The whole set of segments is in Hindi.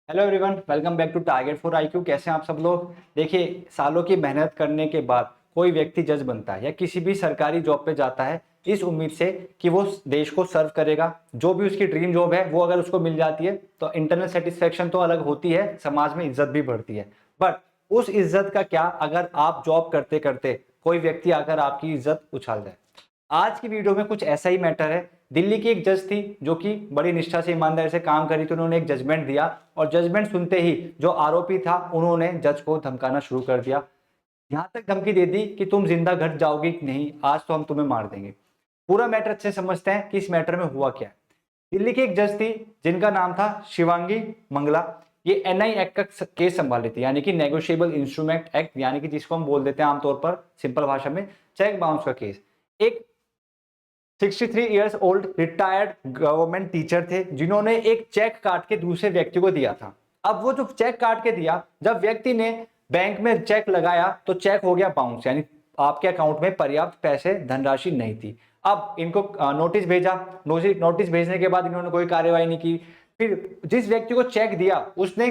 Hello everyone, welcome back to target for IQ. कैसे हैं आप सब लोग। देखिए, सालों की मेहनत करने के बाद कोई व्यक्ति जज बनता है या किसी भी सरकारी जॉब पे जाता है इस उम्मीद से कि वो देश को सर्व करेगा। जो भी उसकी ड्रीम जॉब है वो अगर उसको मिल जाती है तो इंटरनल सेटिस्फेक्शन तो अलग होती है, समाज में इज्जत भी बढ़ती है। बट उस इज्जत का क्या अगर आप जॉब करते करते कोई व्यक्ति आकर आपकी इज्जत उछाल जाए। आज की वीडियो में कुछ ऐसा ही मैटर है। दिल्ली की एक जज थी जो कि बड़ी निष्ठा से ईमानदारी से काम करी, तो उन्होंने एक जजमेंट दिया और जजमेंट सुनते ही जो आरोपी था उन्होंने जज को धमकाना शुरू कर दिया। यहां तक धमकी दे दी कि तुम जिंदा घर जाओगे कि नहीं, आज तो हम तुम्हें मार देंगे। पूरा मैटर अच्छे से समझते हैं कि इस मैटर में हुआ क्या है। दिल्ली की एक जज थी जिनका नाम था शिवांगी मंगला। ये एनआई एक्ट का केस संभाल रही थी, यानी कि नेगोशिएबल इंस्ट्रूमेंट एक्ट, यानी कि जिसको हम बोल देते हैं आमतौर पर सिंपल भाषा में चेक बाउंस का केस। एक 63 years old retired government teacher थे जिन्होंने एक चेक काट के दूसरे व्यक्ति को दिया था। अब वो जो चेक काट के दिया, जब व्यक्ति ने बैंक में चेक लगाया तो चेक हो गया बाउंस, यानी आपके अकाउंट में पर्याप्त पैसे धनराशि नहीं थी। अब इनको नोटिस भेजा। नोटिस भेजने के बाद इन्होंने कोई कार्रवाई नहीं की। फिर जिस व्यक्ति को चेक दिया उसने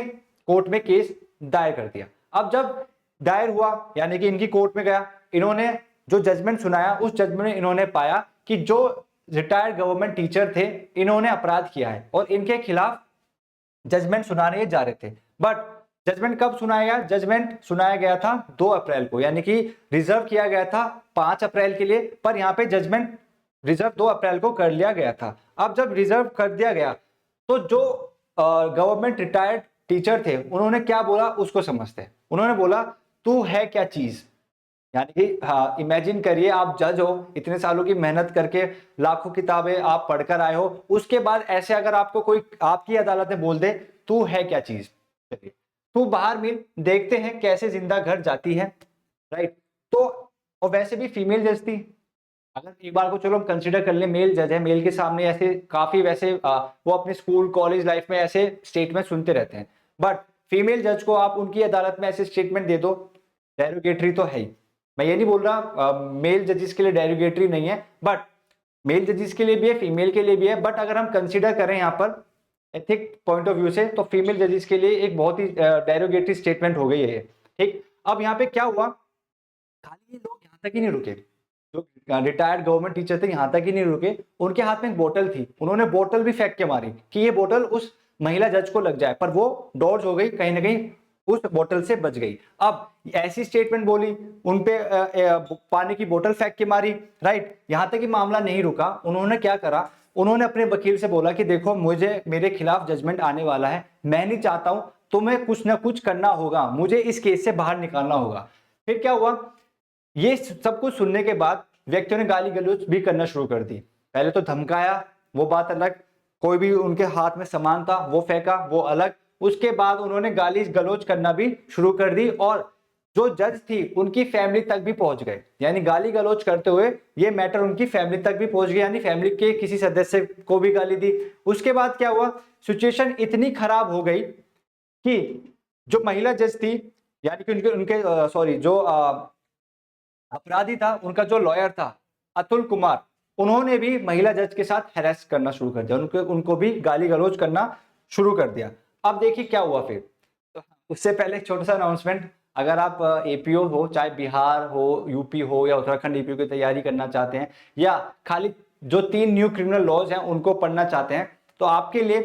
कोर्ट में केस दायर कर दिया। अब जब दायर हुआ, यानी कि इनकी कोर्ट में गया, इन्होंने जो जजमेंट सुनाया उस जजमेंट में इन्होंने पाया कि जो रिटायर्ड गवर्नमेंट टीचर थे इन्होंने अपराध किया है और इनके खिलाफ जजमेंट सुनाने जा रहे थे। बट जजमेंट कब सुनाया गया? जजमेंट सुनाया गया था 2 अप्रैल को, यानी कि रिजर्व किया गया था 5 अप्रैल के लिए, पर यहां पे जजमेंट रिजर्व 2 अप्रैल को कर लिया गया था। अब जब रिजर्व कर दिया गया तो जो गवर्नमेंट रिटायर्ड टीचर थे उन्होंने क्या बोला उसको समझते हैं। उन्होंने बोला, तू है क्या चीज। यानी कि हाँ, इमेजिन करिए आप जज हो, इतने सालों की मेहनत करके लाखों किताबें आप पढ़कर आए हो, उसके बाद ऐसे अगर आपको कोई आपकी अदालत में बोल दे तू है क्या चीज, चलिए तू बाहर मिल, देखते हैं कैसे जिंदा घर जाती है। राइट। तो और वैसे भी फीमेल जज थी। अगर एक बार को चलो हम कंसिडर कर ले, मेल जज है, मेल के सामने ऐसे काफी वैसे वो अपने स्कूल कॉलेज लाइफ में ऐसे स्टेटमेंट सुनते रहते हैं। बट फीमेल जज को आप उनकी अदालत में ऐसे स्टेटमेंट दे दो, डेरोगेटरी तो है ही। मैं ये नहीं बोल रहा मेल जजेस के लिए डेरोगेटरी नहीं है, बट मेल जजेस के लिए भी है, फीमेल के लिए भी है। बट अगर हम कंसिडर करें यहाँ पर एथिक पॉइंट ऑफ व्यू से तो फीमेल जजेस के लिए एक बहुत ही डेरोगेटरी स्टेटमेंट हो गई है ये। ठीक। अब यहाँ पे क्या हुआ, खाली ये लोग यहाँ तक ही नहीं रुके। जो रिटायर्ड गवर्नमेंट टीचर थे यहाँ तक ही नहीं रुके, उनके हाथ में एक बोतल थी, उन्होंने बोतल भी फेंक के मारी कि ये बोतल उस महिला जज को लग जाए, पर वो डॉज हो गई, कहीं ना कहीं उस बोतल से बच गई। अब ऐसी स्टेटमेंट बोली, उनपे पानी की बोतल फेंक के मारी। राइट। यहां तक ही मामला नहीं रुका, उन्होंने क्या करा, उन्होंने अपने वकील से बोला कि देखो मुझे मेरे खिलाफ जजमेंट आने वाला है, मैं नहीं चाहता हूं, तुम्हें कुछ ना कुछ करना होगा, मुझे इस केस से बाहर निकालना होगा। फिर क्या हुआ, ये सब कुछ सुनने के बाद व्यक्तियों ने गाली गलौज भी करना शुरू कर दी। पहले तो धमकाया, वो बात अलग, कोई भी उनके हाथ में सामान था वो फेंका, वो अलग। उसके बाद उन्होंने गाली गलौज करना भी शुरू कर दी और जो जज थी उनकी फैमिली तक भी पहुंच गए, यानी गाली गलौज करते हुए ये मैटर उनकी फैमिली तक भी पहुंच गया, यानी फैमिली के किसी सदस्य को भी गाली दी। उसके बाद क्या हुआ, सिचुएशन इतनी खराब हो गई कि जो महिला जज थी, यानी कि उनके उनके सॉरी जो अपराधी था, उनका जो लॉयर था अतुल कुमार, उन्होंने भी महिला जज के साथ हैरेस करना शुरू कर दिया, उनको भी गाली गलौज करना शुरू कर दिया। अब देखिए क्या हुआ फिर। तो उससे पहले एक छोटा सा अनाउंसमेंट, अगर आप एपीओ हो, चाहे बिहार हो, यूपी हो या उत्तराखंड एपीओ की तैयारी करना चाहते हैं, या खाली जो 3 न्यू क्रिमिनल लॉज हैं उनको पढ़ना चाहते हैं, तो आपके लिए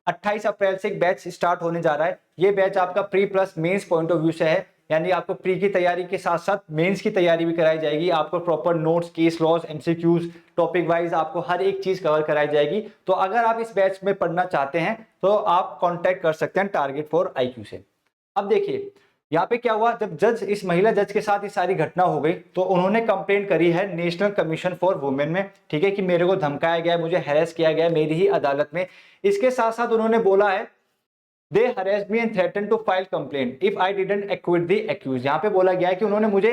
28 अप्रैल से एक बैच स्टार्ट होने जा रहा है। ये बैच आपका pre plus mains point of view से है, यानी आपको प्री की तैयारी के साथ साथ मेंस की तैयारी भी कराई जाएगी। आपको proper notes, case laws, MCQs, topic wise आपको हर एक चीज कवर कराई जाएगी। तो अगर आप इस बैच में पढ़ना चाहते हैं तो आप कांटेक्ट कर सकते हैं टारगेट फॉर आईक्यू से। अब देखिए यहाँ पे क्या हुआ, जब जज इस महिला जज के साथ ये सारी घटना हो गई तो उन्होंने कंप्लेंट करी है नेशनल कमीशन फॉर वुमेन में। ठीक है, कि मेरे को धमकाया गया, मुझे हैरेस किया गया मेरी ही अदालत में। इसके साथ साथ उन्होंने बोला है, They harassed me and threatened to file complaint if I didn't acquit the accused। यहाँ पे बोला गया है कि उन्होंने मुझे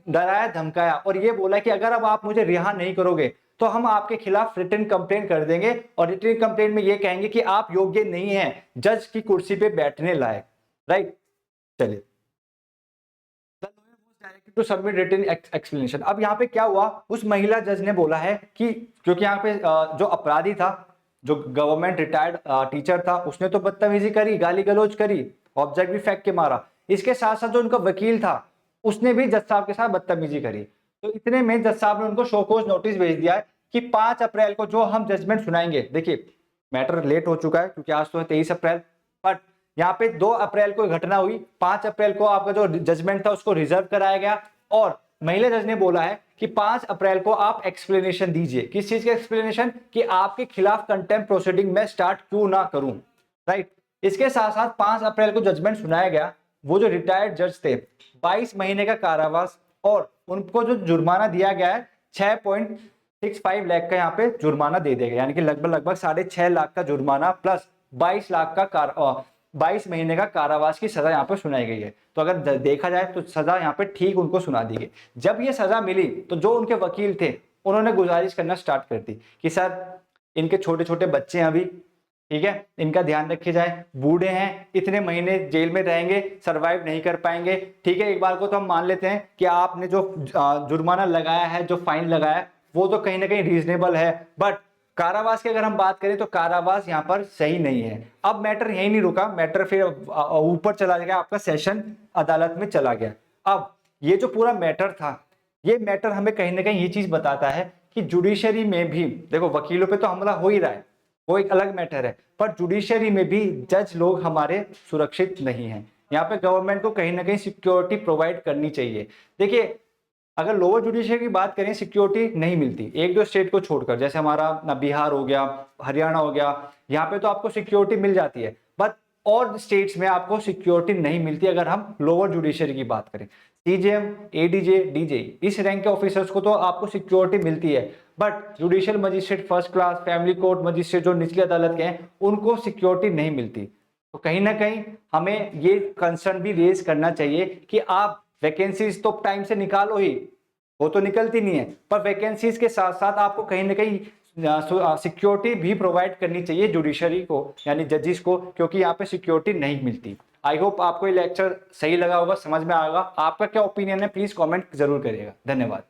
डराया धमकाया और ये बोला कि अगर अब आप मुझे रिहा नहीं करोगे तो हम आपके खिलाफ रिटन कंप्लेंट कर देंगे और रिटन कंप्लेंट में ये कहेंगे कि आप योग्य नहीं हैं जज की कुर्सी पे बैठने लायक। राइट। चलिए, टू सबमिट रिटन एक्सप्लेनेशन। अब यहाँ पे क्या हुआ, उस महिला जज ने बोला है कि क्योंकि यहाँ पे जो अपराधी था, जो गवर्नमेंट रिटायर्ड टीचर था उसने तो बदतमीजी करी, गाली गलौज करी, ऑब्जेक्ट भी फेंक के मारा। इसके साथ साथ जो उनका वकील था उसने भी जज साहब के साथ बदतमीजी करी। तो इतने में जज साहब ने उनको शोकॉज नोटिस भेज दिया है कि 5 अप्रैल को जो हम जजमेंट सुनाएंगे, देखिए मैटर लेट हो चुका है क्योंकि आज तो है 23 अप्रैल, बट यहाँ पे 2 अप्रैल को घटना हुई, 5 अप्रैल को आपका जो जजमेंट था उसको रिजर्व कराया गया और महिला जज ने बोला है कि 5 अप्रैल को आप एक्सप्लेनेशन दीजिए। किस चीज के एक्सप्लेनेशन? कि आपके खिलाफ कंटेम्प्ट प्रोसीडिंग में स्टार्ट क्यों ना करूं, राइट। इसके साथ साथ 5 अप्रैल को जजमेंट सुनाया गया। वो जो रिटायर्ड जज थे 22 महीने का कारावास और उनको जो जुर्माना दिया गया है 6.65 लाख का यहाँ पे जुर्माना दे दिया गया, यानी कि लगभग 6.5 लाख का जुर्माना प्लस 22 लाख का 22 महीने का कारावास की सजा यहाँ पे सुनाई गई है। तो अगर देखा जाए तो सजा यहाँ पे ठीक उनको सुना दी गई। जब ये सजा मिली तो जो उनके वकील थे उन्होंने गुजारिश करना स्टार्ट कर दी कि सर इनके छोटे छोटे बच्चे हैं अभी, ठीक है, इनका ध्यान रखे जाए, बूढ़े हैं, इतने महीने जेल में रहेंगे, सरवाइव नहीं कर पाएंगे, ठीक है। एक बार को तो हम मान लेते हैं कि आपने जो जुर्माना लगाया है, जो फाइन लगाया है वो तो कहीं ना कहीं रीजनेबल है, बट कारावास की अगर हम बात करें तो कारावास यहाँ पर सही नहीं है। अब मैटर यही नहीं रुका, मैटर फिर ऊपर चला गया, आपका सेशन अदालत में चला गया। अब ये जो पूरा मैटर था, ये मैटर हमें कहीं ना कहीं ये चीज बताता है कि जुडिशरी में भी देखो वकीलों पे तो हमला हो ही रहा है, वो एक अलग मैटर है, पर जुडिशरी में भी जज लोग हमारे सुरक्षित नहीं हैं। यहाँ पे गवर्नमेंट को कहीं ना कहीं सिक्योरिटी प्रोवाइड करनी चाहिए। देखिए अगर लोअर जुडिशरी की बात करें सिक्योरिटी नहीं मिलती, एक दो स्टेट को छोड़कर, जैसे हमारा बिहार हो गया, हरियाणा हो गया, यहाँ पे तो आपको सिक्योरिटी मिल जाती है, बट और स्टेट्स में आपको सिक्योरिटी नहीं मिलती। अगर हम लोअर जुडिशरी की बात करें, सीजेएम, एडीजे, डीजे, इस रैंक के ऑफिसर्स को तो आपको सिक्योरिटी मिलती है, but judicial magistrate first class, family court magistrate जो निचली अदालत के हैं उनको सिक्योरिटी नहीं मिलती। तो कहीं ना कहीं हमें ये कंसर्न भी रेज करना चाहिए कि आप वैकेंसीज तो टाइम से निकालो ही, वो तो निकलती नहीं है, पर वैकेंसीज के साथ साथ आपको कहीं ना कहीं सिक्योरिटी भी प्रोवाइड करनी चाहिए जुडिशरी को, यानी जजेस को, क्योंकि यहाँ पे सिक्योरिटी नहीं मिलती। आई होप आपको ये लेक्चर सही लगा होगा, समझ में आएगा। आपका क्या ओपिनियन है प्लीज कमेंट जरूर करिएगा। धन्यवाद।